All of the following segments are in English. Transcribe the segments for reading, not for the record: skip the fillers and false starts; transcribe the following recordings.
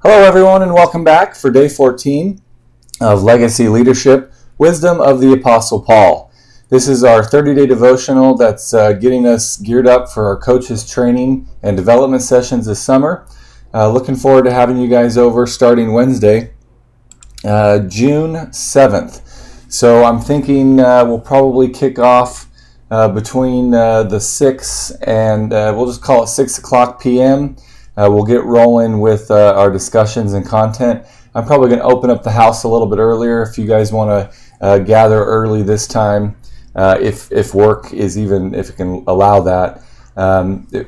Hello, everyone, and welcome back for day 14 of Legacy Leadership, Wisdom of the Apostle Paul. This is our 30-day devotional that's getting us geared up for our coaches training and development sessions this summer. Looking forward to having you guys over starting Wednesday, June 7th. So I'm thinking we'll probably kick off between the 6 and we'll just call it 6 o'clock p.m. We'll get rolling with our discussions and content. I'm probably going to open up the house a little bit earlier if you guys want to gather early this time, if work is even, if it can allow that.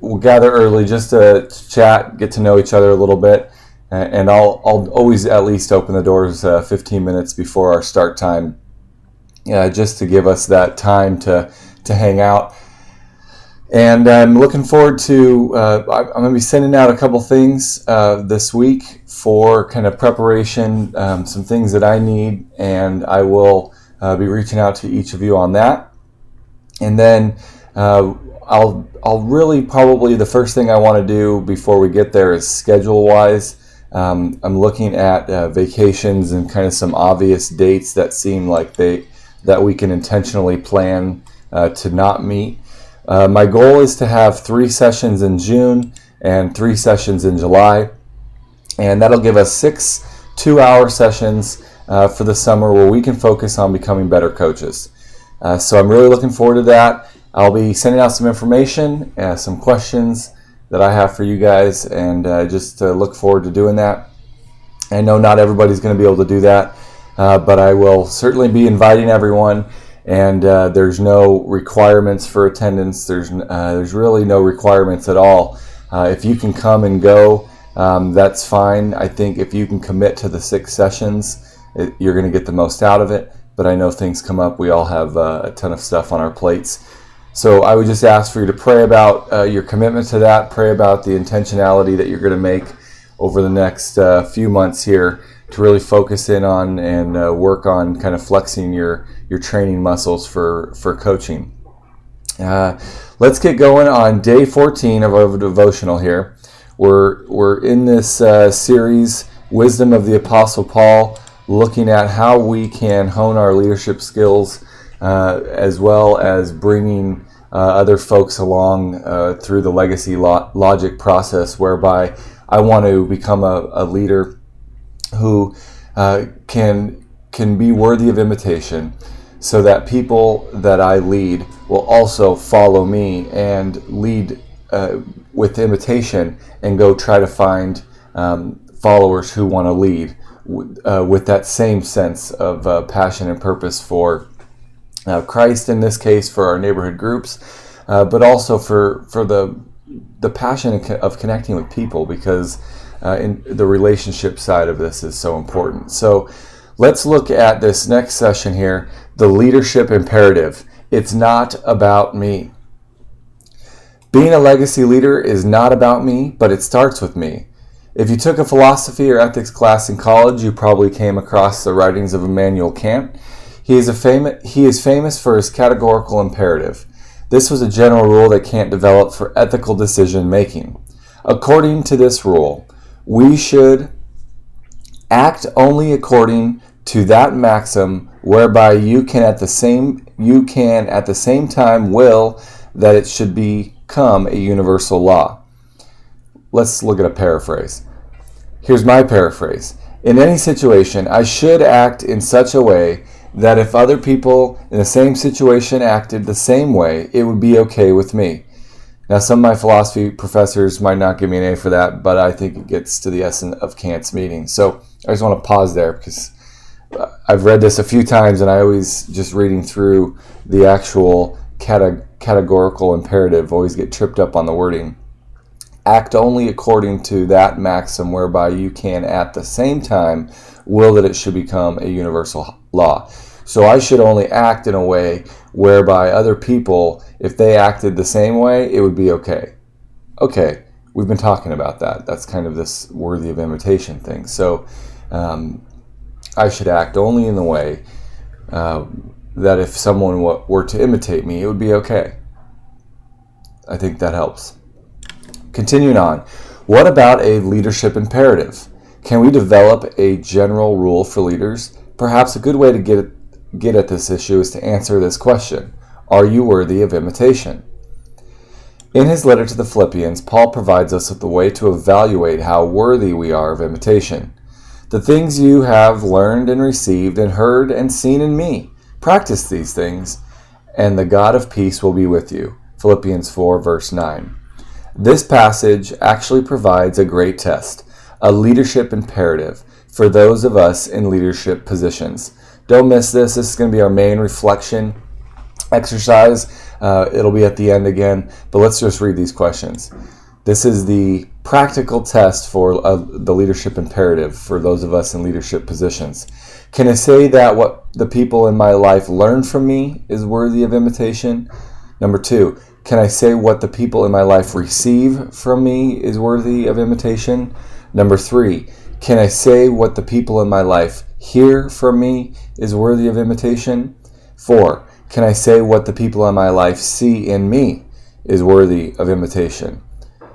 We'll gather early just to chat, get to know each other a little bit, and I'll always at least open the doors 15 minutes before our start time, just to give us that time to hang out. And I'm looking forward to, I'm going to be sending out a couple things this week for kind of preparation, some things that I need, and I will be reaching out to each of you on that. And then I'll really probably, the first thing I want to do before we get there is schedule-wise. I'm looking at vacations and kind of some obvious dates that seem like that we can intentionally plan to not meet. My goal is to have 3 sessions in June and 3 sessions in July, and that'll give us 6 2-hour sessions for the summer where we can focus on becoming better coaches. So I'm really looking forward to that. I'll be sending out some information, some questions that I have for you guys, and just look forward to doing that. I know not everybody's going to be able to do that, but I will certainly be inviting everyone. And there's no requirements for attendance. There's really no requirements at all. If you can come and go, that's fine. I think if you can commit to the 6 sessions, you're going to get the most out of it. But I know things come up. We all have a ton of stuff on our plates. So I would just ask for you to pray about your commitment to that. Pray about the intentionality that you're going to make over the next few months here to really focus in on and work on kind of flexing your training muscles for coaching. Let's get going on day 14 of our devotional here. We're in this series, Wisdom of the Apostle Paul, looking at how we can hone our leadership skills as well as bringing other folks along through the legacy logic process, whereby I want to become a leader who can be worthy of imitation, so that people that I lead will also follow me and lead with imitation and go try to find followers who want to lead with that same sense of passion and purpose for Christ, in this case for our neighborhood groups, but also for the passion of connecting with people, because in the relationship side of this is so important. So let's look at this next session here, the leadership imperative. It's not about me. Being a legacy leader is not about me, but it starts with me. If you took a philosophy or ethics class in college, you probably came across the writings of Immanuel Kant. He is famous for his categorical imperative. This was a general rule that Kant developed for ethical decision making. According to this rule, we should act only according to that maxim whereby you can at the same time will that it should become a universal law. Let's look at a paraphrase. Here's my paraphrase. In any situation, I should act in such a way that if other people in the same situation acted the same way, it would be okay with me. Now, some of my philosophy professors might not give me an A for that, but I think it gets to the essence of Kant's meaning. So I just want to pause there, because I've read this a few times, and I always, just reading through the actual categorical imperative, always get tripped up on the wording. Act only according to that maxim whereby you can at the same time will that it should become a universal law. So I should only act in a way whereby other people, if they acted the same way, it would be okay. Okay, we've been talking about that. That's kind of this worthy of imitation thing. So I should act only in the way that if someone were to imitate me, it would be okay. I think that helps. Continuing on, what about a leadership imperative? Can we develop a general rule for leaders? Perhaps a good way to get at this issue is to answer this question: are you worthy of imitation? In his letter to the Philippians, Paul provides us with a way to evaluate how worthy we are of imitation. The things you have learned and received and heard and seen in me, practice these things, and the God of peace will be with you. Philippians 4, verse 9. This passage actually provides a great test, a leadership imperative for those of us in leadership positions. Don't miss this. This is going to be our main reflection exercise. It'll be at the end again, but let's just read these questions. This is the practical test for the leadership imperative for those of us in leadership positions. Can I say that what the people in my life learn from me is worthy of imitation? Number 2, can I say what the people in my life receive from me is worthy of imitation? Number 3, can I say what the people in my life hear from me is worthy of imitation? 4, can I say what the people in my life see in me is worthy of imitation?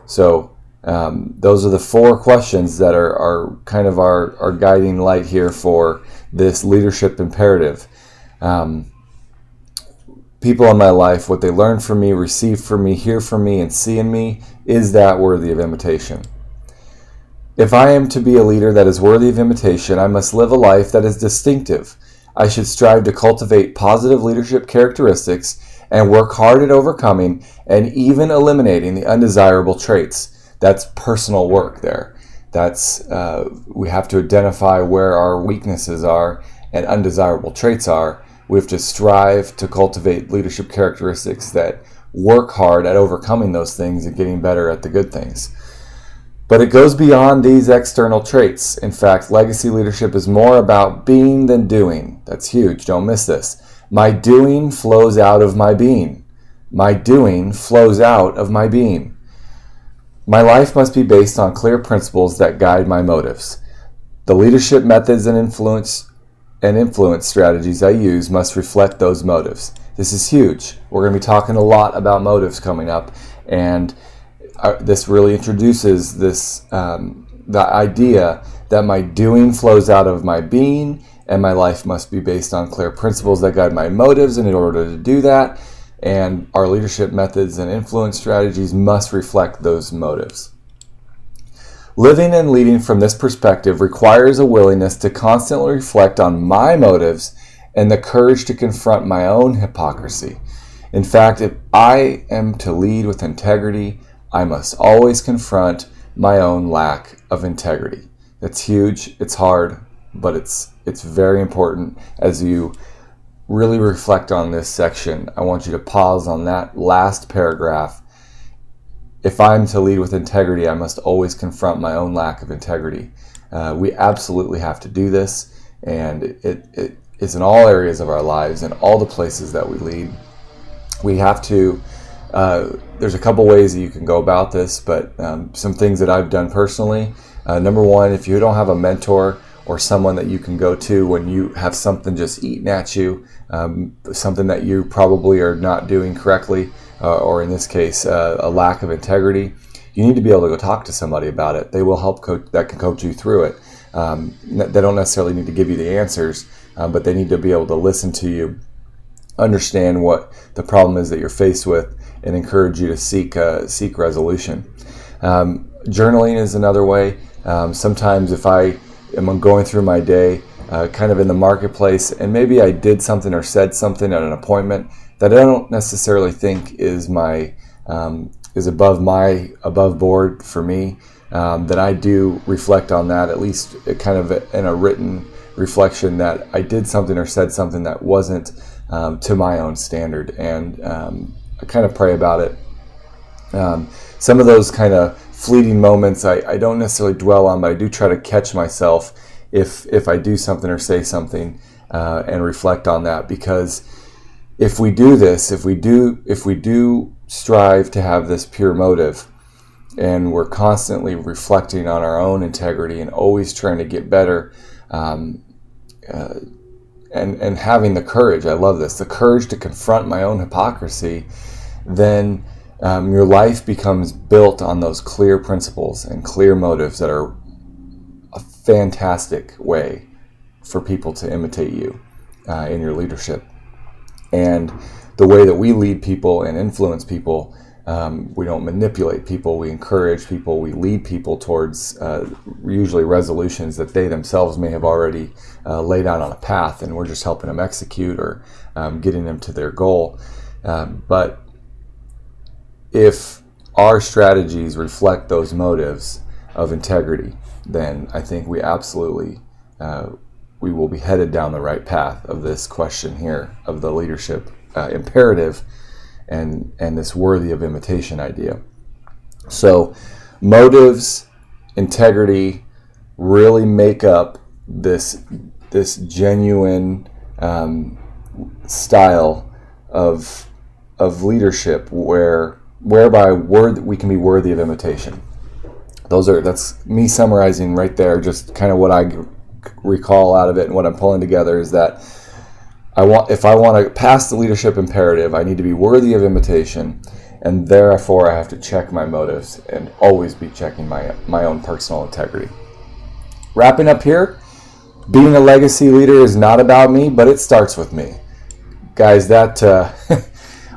So those are the 4 questions that are kind of our guiding light here for this leadership imperative. People in my life, what they learn from me, receive from me, hear from me, and see in me, is that worthy of imitation? If I am to be a leader that is worthy of imitation, I must live a life that is distinctive. I should strive to cultivate positive leadership characteristics and work hard at overcoming and even eliminating the undesirable traits. That's personal work there. That's we have to identify where our weaknesses are and undesirable traits are. We have to strive to cultivate leadership characteristics that work hard at overcoming those things and getting better at the good things. But it goes beyond these external traits. In fact, legacy leadership is more about being than doing. That's huge. Don't miss this. My doing flows out of my being. My doing flows out of my being. My life must be based on clear principles that guide my motives. The leadership methods and influence strategies I use must reflect those motives. This is huge. We're going to be talking a lot about motives coming up, and this really introduces the idea that my doing flows out of my being, and my life must be based on clear principles that guide my motives. And in order to do that, and our leadership methods and influence strategies must reflect those motives. Living and leading from this perspective requires a willingness to constantly reflect on my motives and the courage to confront my own hypocrisy. In fact, if I am to lead with integrity, I must always confront my own lack of integrity. That's huge. It's hard, but it's very important. As you really reflect on this section, I want you to pause on that last paragraph. If I'm to lead with integrity, I must always confront my own lack of integrity. We absolutely have to do this, and it is in all areas of our lives and all the places that we lead. We have to. There's a couple ways that you can go about this, but some things that I've done personally. Number 1, if you don't have a mentor or someone that you can go to when you have something just eating at you, something that you probably are not doing correctly, or in this case, a lack of integrity, you need to be able to go talk to somebody about it. They will help that can coach you through it. They don't necessarily need to give you the answers, but they need to be able to listen to you, understand what the problem is that you're faced with, and encourage you to seek resolution. Journaling is another way. Sometimes if I am going through my day, kind of in the marketplace, and maybe I did something or said something at an appointment that I don't necessarily think is above board for me, that I do reflect on that, at least kind of in a written reflection, that I did something or said something that wasn't to my own standard, and I kind of pray about it. Some of those kind of fleeting moments I don't necessarily dwell on, but I do try to catch myself if I do something or say something, and reflect on that, because if we do this, if we do strive to have this pure motive, and we're constantly reflecting on our own integrity and always trying to get better, and having the courage, I love this, the courage to confront my own hypocrisy, then your life becomes built on those clear principles and clear motives that are fantastic way for people to imitate you in your leadership. And the way that we lead people and influence people, we don't manipulate people, we encourage people, we lead people towards usually resolutions that they themselves may have already laid out on a path, and we're just helping them execute or getting them to their goal. But if our strategies reflect those motives of integrity, then I think we absolutely we will be headed down the right path of this question here of the leadership imperative and this worthy of imitation idea. So motives, integrity really make up this genuine style of leadership whereby we can be worthy of imitation. That's me summarizing right there, just kind of what I recall out of it, and what I'm pulling together is that if I want to pass the leadership imperative, I need to be worthy of imitation, and therefore I have to check my motives and always be checking my own personal integrity. Wrapping up here, being a legacy leader is not about me, but it starts with me. Guys, that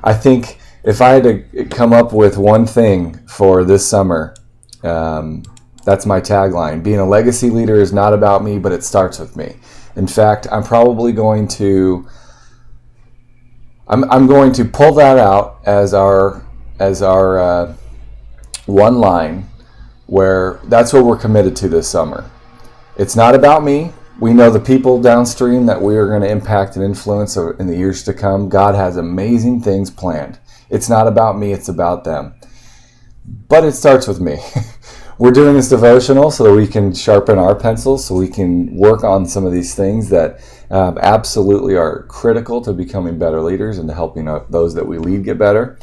I think if I had to come up with one thing for this summer, that's my tagline. Being a legacy leader is not about me, but it starts with me. In fact, I'm probably going to pull that out as our one line, where that's what we're committed to this summer. It's not about me. We know the people downstream that we are going to impact and influence in the years to come. God has amazing things planned. It's not about me, it's about them. But it starts with me. We're doing this devotional so that we can sharpen our pencils, so we can work on some of these things that absolutely are critical to becoming better leaders and to helping those that we lead get better.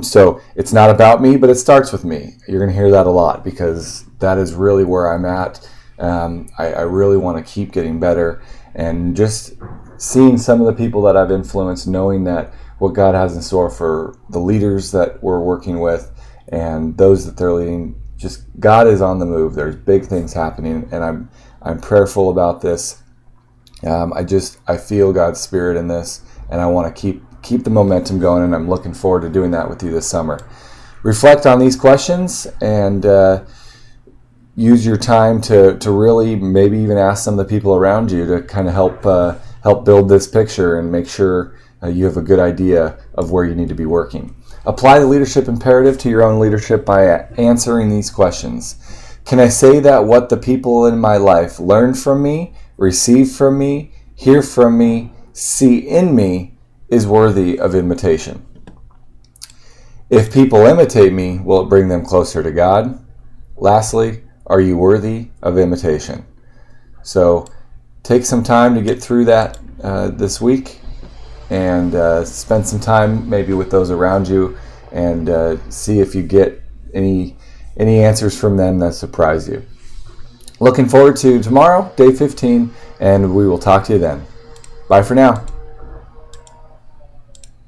So it's not about me, but it starts with me. You're going to hear that a lot because that is really where I'm at. I really want to keep getting better, and just seeing some of the people that I've influenced, knowing that what God has in store for the leaders that we're working with and those that they're leading, just God is on the move. There's big things happening, and I'm prayerful about this. I feel God's Spirit in this, and I want to keep the momentum going, and I'm looking forward to doing that with you this summer. Reflect on these questions and use your time to really maybe even ask some of the people around you to kind of help build this picture and make sure you have a good idea of where you need to be working. Apply the leadership imperative to your own leadership by answering these questions. Can I say that what the people in my life learn from me, receive from me, hear from me, see in me is worthy of imitation? If people imitate me, will it bring them closer to God? Lastly, are you worthy of imitation? So take some time to get through that this week, and spend some time maybe with those around you, and see if you get any answers from them that surprise you. Looking forward to tomorrow, day 15, and we will talk to you then. Bye for now.